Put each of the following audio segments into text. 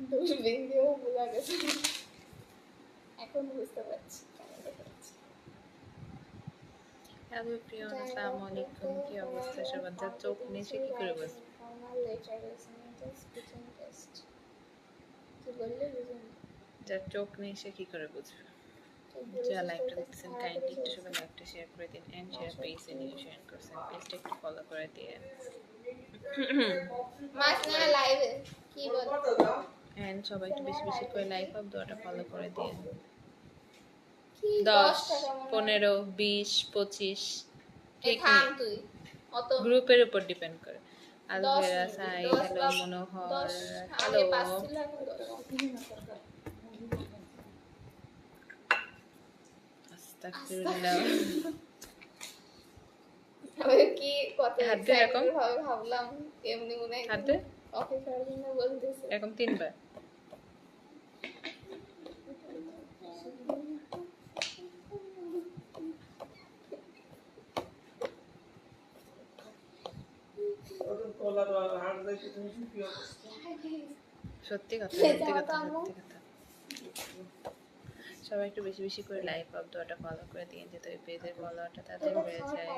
তুমি ভিডিও বোঝা গেছে, এখন বুঝতে পারছি কেন দেখাচ্ছি। হ্যালো প্রিয়ন, আসসালামু আলাইকুম। কি অবস্থা সবার? যার চোখ নেই সে কি করে বুঝবে? কি বললে বুঝুন? যার চোখ নেই সে কি করে বুঝবে? যারা লাইভটা দেখতেছেন কাইন্ডলি একটু সবাই লাইভটা শেয়ার করে দিন এন্ড শেয়ার পেজে নিয়ে শেয়ার করছেন, পেজটা একটু ফলো করে দিয়ে মাছ না লাইভে কি বল? এন্ড সবাই একটু বেশি বেশি করে লাইভ আপ দোয়াটা ফলো করে দিয়ে কি 10 টাকা মনে হয়? 15 20 25 ঠিক থাম নেই, তুই অত গ্রুপের উপর ডিপেন্ড করে। 10 আলভেরা মিনিট, সাই, 10 হ্যালো বা মনোহর, 10 হ্যালো আগে 5 ছিল এখন 10। আস্তাগফিরুল্লাহ। আমি কি কত হাত দিয়ে এরকম? এক্সাইটেড ভাবে ভাবলাম, এমনি মনে হয় হাত দিয়ে? কফি খাওয়ার জন্য বলতেছে। এরকম 3 বার। সত্যি কথা, সত্যি কথা, সত্যি কথা। সবাই একটু বেশি বেশি করে লাইভ আপ দোয়াটা ফলো করে দিন, যাতে ওই পেজের ফলোয়ারটা তাদের বেড়ে যায়।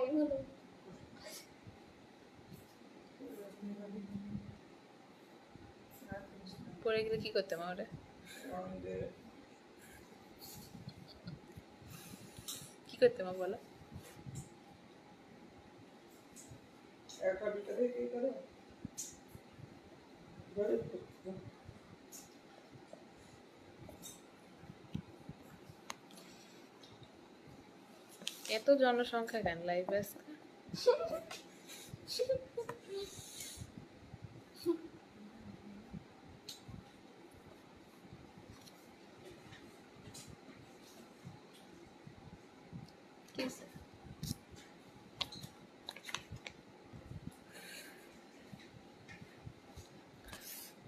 পরে গেলে কি করতে আমারে? কি করতে মা বলো? এত জনসংখ্যা কেন লাইভে আজকে? কি হইছে?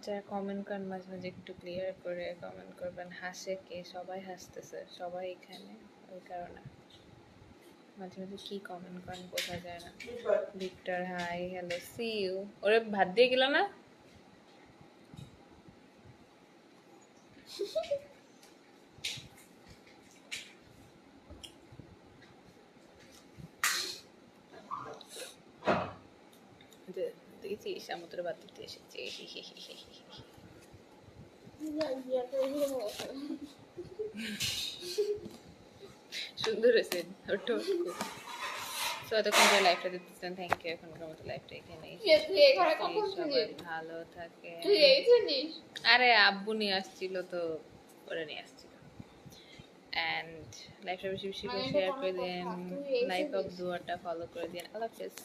যারা কমেন্ট করেন মাঝে মাঝে একটু ক্লিয়ার করে কমেন্ট করবেন। হাসে কে? সবাই হাসতেছে, সবাই এখানে, ওই কারণে মাঝে মাঝে কি কমেন্ট করেন বোঝা যায় না। Victor hi, hello, see you. ওরে ভাত দিয়ে গেল না? দেখেছিস আমি তোর ভাত দিতে এসেছি। সুন্দর হয়েছে ওটা। সো এতক্ষণ যে লাইভটা দেখতেছেন থ্যাংক ইউ। এখনকার মতো লাইভটা এখানেই সবাই ভালো থাকে। আরে আব্বু নিয়ে আসছিল তো, ওরা নিয়ে আসছিল। অ্যান্ড লাইভটা বেশি বেশি করে শেয়ার করে দিন, লাইভ অফ দুয়ারটা ফলো করে দিন। আল্লাহ হাফেজ।